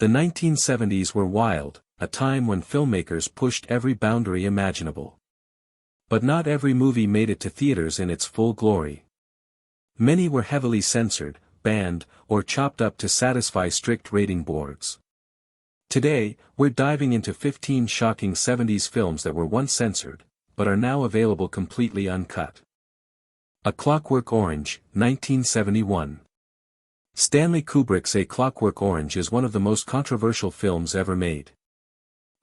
The 1970s were wild, a time when filmmakers pushed every boundary imaginable. But not every movie made it to theaters in its full glory. Many were heavily censored, banned, or chopped up to satisfy strict rating boards. Today, we're diving into 15 shocking 70s films that were once censored, but are now available completely uncut. A Clockwork Orange, 1971. Stanley Kubrick's A Clockwork Orange is one of the most controversial films ever made.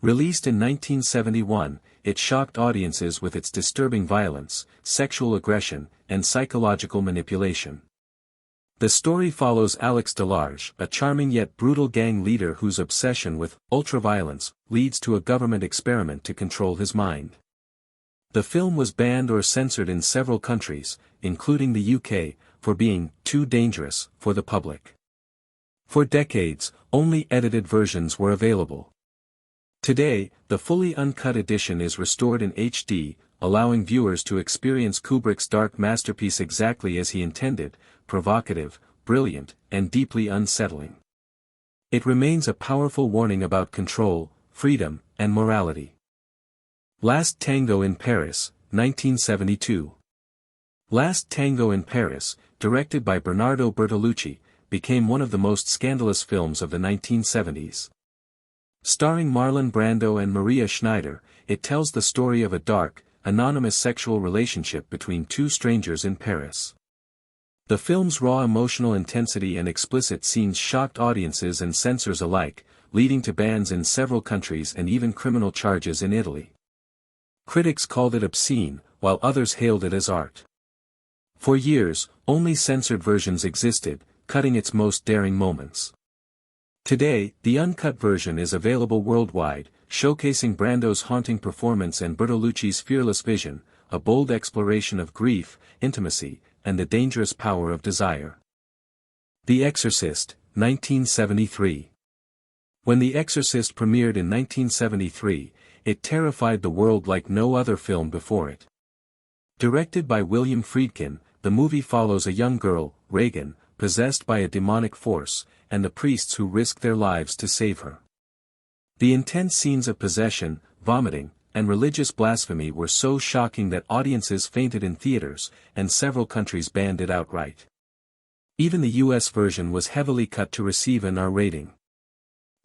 Released in 1971, it shocked audiences with its disturbing violence, sexual aggression, and psychological manipulation. The story follows Alex Delarge, a charming yet brutal gang leader whose obsession with ultraviolence leads to a government experiment to control his mind. The film was banned or censored in several countries, including the UK, for being too dangerous for the public. For decades, only edited versions were available. Today, the fully uncut edition is restored in HD, allowing viewers to experience Kubrick's dark masterpiece exactly as he intended, provocative, brilliant, and deeply unsettling. It remains a powerful warning about control, freedom, and morality. Last Tango in Paris, 1972. Last Tango in Paris, directed by Bernardo Bertolucci, became one of the most scandalous films of the 1970s. Starring Marlon Brando and Maria Schneider, it tells the story of a dark, anonymous sexual relationship between two strangers in Paris. The film's raw emotional intensity and explicit scenes shocked audiences and censors alike, leading to bans in several countries and even criminal charges in Italy. Critics called it obscene, while others hailed it as art. For years, only censored versions existed, cutting its most daring moments. Today, the uncut version is available worldwide, showcasing Brando's haunting performance and Bertolucci's fearless vision, a bold exploration of grief, intimacy, and the dangerous power of desire. The Exorcist, 1973. When The Exorcist premiered in 1973, it terrified the world like no other film before it. Directed by William Friedkin, the movie follows a young girl, Regan, possessed by a demonic force, and the priests who risk their lives to save her. The intense scenes of possession, vomiting, and religious blasphemy were so shocking that audiences fainted in theaters, and several countries banned it outright. Even the US version was heavily cut to receive an R rating.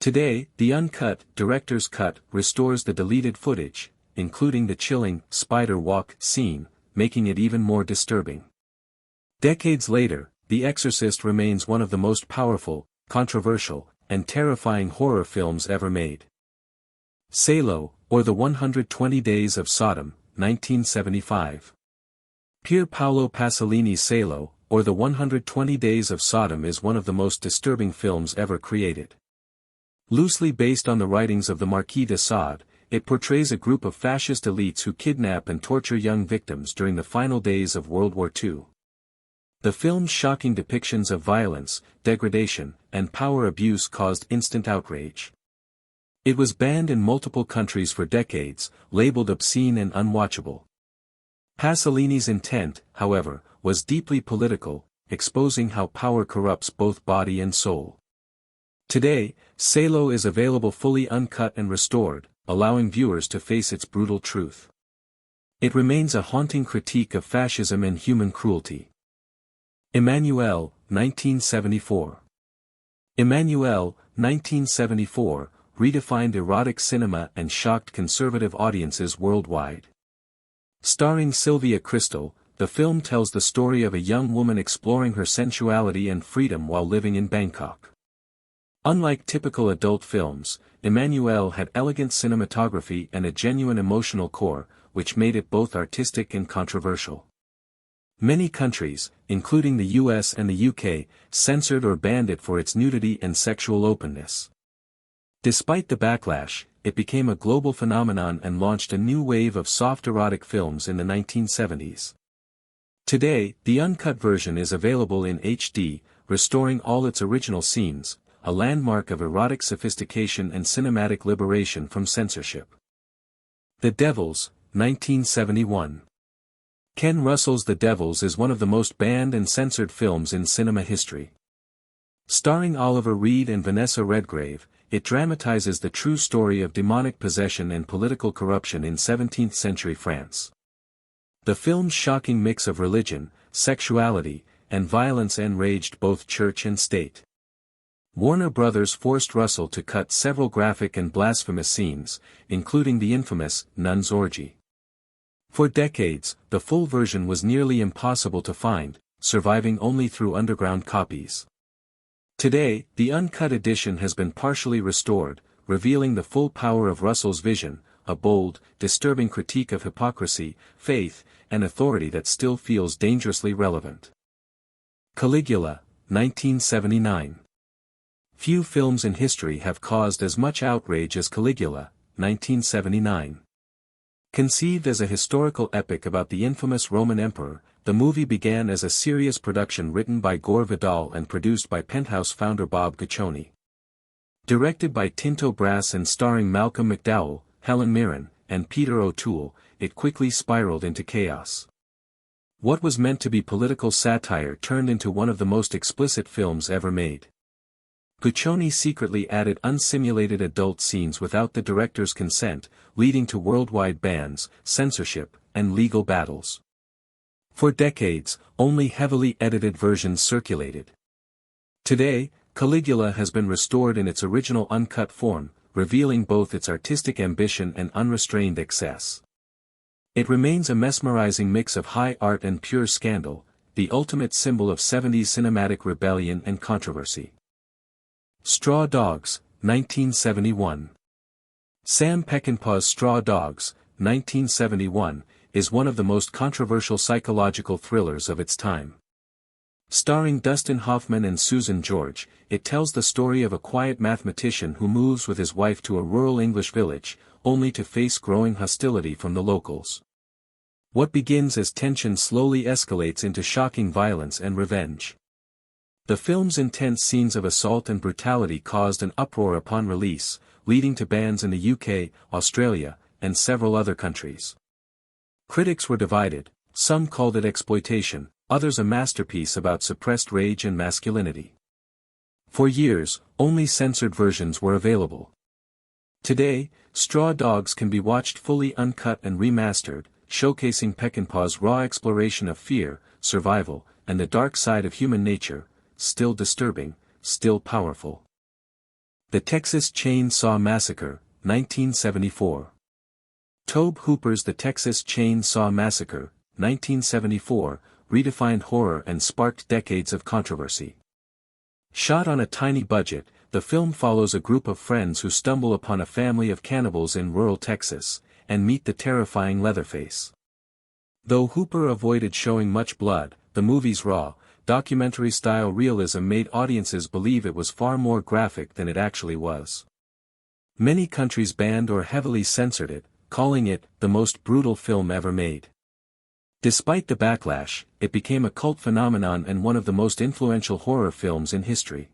Today, the uncut, director's cut, restores the deleted footage, including the chilling, spider walk scene, making it even more disturbing. Decades later, The Exorcist remains one of the most powerful, controversial, and terrifying horror films ever made. Salo, or The 120 Days of Sodom, 1975. Pier Paolo Pasolini's Salo, or The 120 Days of Sodom is one of the most disturbing films ever created. Loosely based on the writings of the Marquis de Sade, it portrays a group of fascist elites who kidnap and torture young victims during the final days of World War II. The film's shocking depictions of violence, degradation, and power abuse caused instant outrage. It was banned in multiple countries for decades, labeled obscene and unwatchable. Pasolini's intent, however, was deeply political, exposing how power corrupts both body and soul. Today, Salo is available fully uncut and restored, allowing viewers to face its brutal truth. It remains a haunting critique of fascism and human cruelty. Emmanuelle, 1974. Emmanuelle, 1974, redefined erotic cinema and shocked conservative audiences worldwide. Starring Sylvia Crystal, the film tells the story of a young woman exploring her sensuality and freedom while living in Bangkok. Unlike typical adult films, Emmanuelle had elegant cinematography and a genuine emotional core, which made it both artistic and controversial. Many countries, including the US and the UK, censored or banned it for its nudity and sexual openness. Despite the backlash, it became a global phenomenon and launched a new wave of soft erotic films in the 1970s. Today, the uncut version is available in HD, restoring all its original scenes, a landmark of erotic sophistication and cinematic liberation from censorship. The Devils, 1971. Ken Russell's The Devils is one of the most banned and censored films in cinema history. Starring Oliver Reed and Vanessa Redgrave, it dramatizes the true story of demonic possession and political corruption in 17th-century France. The film's shocking mix of religion, sexuality, and violence enraged both church and state. Warner Brothers forced Russell to cut several graphic and blasphemous scenes, including the infamous nun's orgy. For decades, the full version was nearly impossible to find, surviving only through underground copies. Today, the uncut edition has been partially restored, revealing the full power of Russell's vision, a bold, disturbing critique of hypocrisy, faith, and authority that still feels dangerously relevant. Caligula, 1979. Few films in history have caused as much outrage as Caligula, 1979. Conceived as a historical epic about the infamous Roman emperor, the movie began as a serious production written by Gore Vidal and produced by Penthouse founder Bob Guccione. Directed by Tinto Brass and starring Malcolm McDowell, Helen Mirren, and Peter O'Toole, it quickly spiraled into chaos. What was meant to be political satire turned into one of the most explicit films ever made. Guccione secretly added unsimulated adult scenes without the director's consent, leading to worldwide bans, censorship, and legal battles. For decades, only heavily edited versions circulated. Today, Caligula has been restored in its original uncut form, revealing both its artistic ambition and unrestrained excess. It remains a mesmerizing mix of high art and pure scandal, the ultimate symbol of 70s cinematic rebellion and controversy. Straw Dogs, 1971. Sam Peckinpah's Straw Dogs, 1971, is one of the most controversial psychological thrillers of its time. Starring Dustin Hoffman and Susan George, it tells the story of a quiet mathematician who moves with his wife to a rural English village, only to face growing hostility from the locals. What begins as tension slowly escalates into shocking violence and revenge. The film's intense scenes of assault and brutality caused an uproar upon release, leading to bans in the UK, Australia, and several other countries. Critics were divided, some called it exploitation, others a masterpiece about suppressed rage and masculinity. For years, only censored versions were available. Today, Straw Dogs can be watched fully uncut and remastered, showcasing Peckinpah's raw exploration of fear, survival, and the dark side of human nature, still disturbing, still powerful. The Texas Chainsaw Massacre, 1974. Tobe Hooper's The Texas Chainsaw Massacre, 1974, redefined horror and sparked decades of controversy. Shot on a tiny budget, the film follows a group of friends who stumble upon a family of cannibals in rural Texas, and meet the terrifying Leatherface. Though Hooper avoided showing much blood, the movie's raw, documentary-style realism made audiences believe it was far more graphic than it actually was. Many countries banned or heavily censored it, calling it the most brutal film ever made. Despite the backlash, it became a cult phenomenon and one of the most influential horror films in history.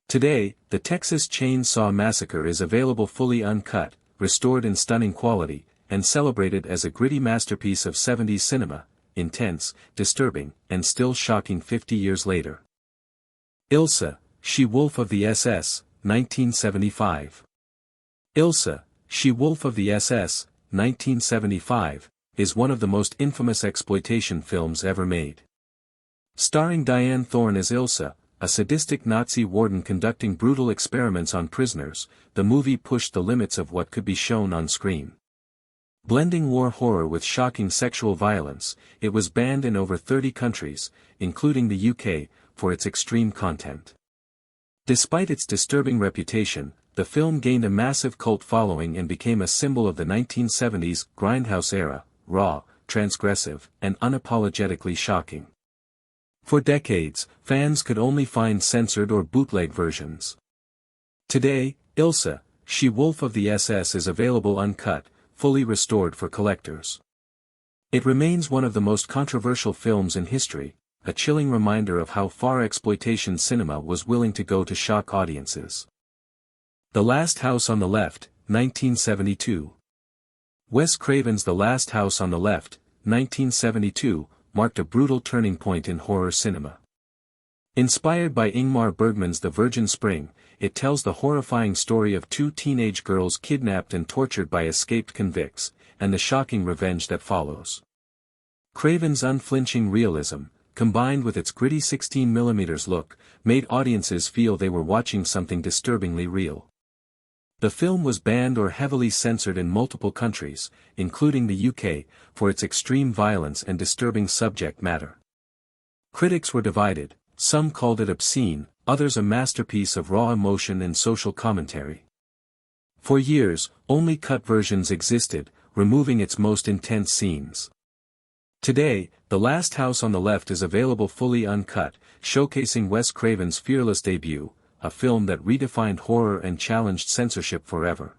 Today, The Texas Chainsaw Massacre is available fully uncut, restored in stunning quality, and celebrated as a gritty masterpiece of 70s cinema, intense, disturbing, and still shocking 50 years later. Ilsa, She-Wolf of the SS, 1975. Ilsa, She-Wolf of the SS, 1975, is one of the most infamous exploitation films ever made. Starring Diane Thorne as Ilsa, a sadistic Nazi warden conducting brutal experiments on prisoners, the movie pushed the limits of what could be shown on screen. Blending war horror with shocking sexual violence, it was banned in over 30 countries, including the UK, for its extreme content. Despite its disturbing reputation, the film gained a massive cult following and became a symbol of the 1970s grindhouse era, raw, transgressive, and unapologetically shocking. For decades, fans could only find censored or bootleg versions. Today, Ilsa, She-Wolf of the SS is available uncut, fully restored for collectors. It remains one of the most controversial films in history, a chilling reminder of how far exploitation cinema was willing to go to shock audiences. The Last House on the Left, 1972. Wes Craven's The Last House on the Left, 1972, marked a brutal turning point in horror cinema. Inspired by Ingmar Bergman's The Virgin Spring, it tells the horrifying story of two teenage girls kidnapped and tortured by escaped convicts, and the shocking revenge that follows. Craven's unflinching realism, combined with its gritty 16mm look, made audiences feel they were watching something disturbingly real. The film was banned or heavily censored in multiple countries, including the UK, for its extreme violence and disturbing subject matter. Critics were divided. Some called it obscene, others a masterpiece of raw emotion and social commentary. For years, only cut versions existed, removing its most intense scenes. Today, The Last House on the Left is available fully uncut, showcasing Wes Craven's fearless debut, a film that redefined horror and challenged censorship forever.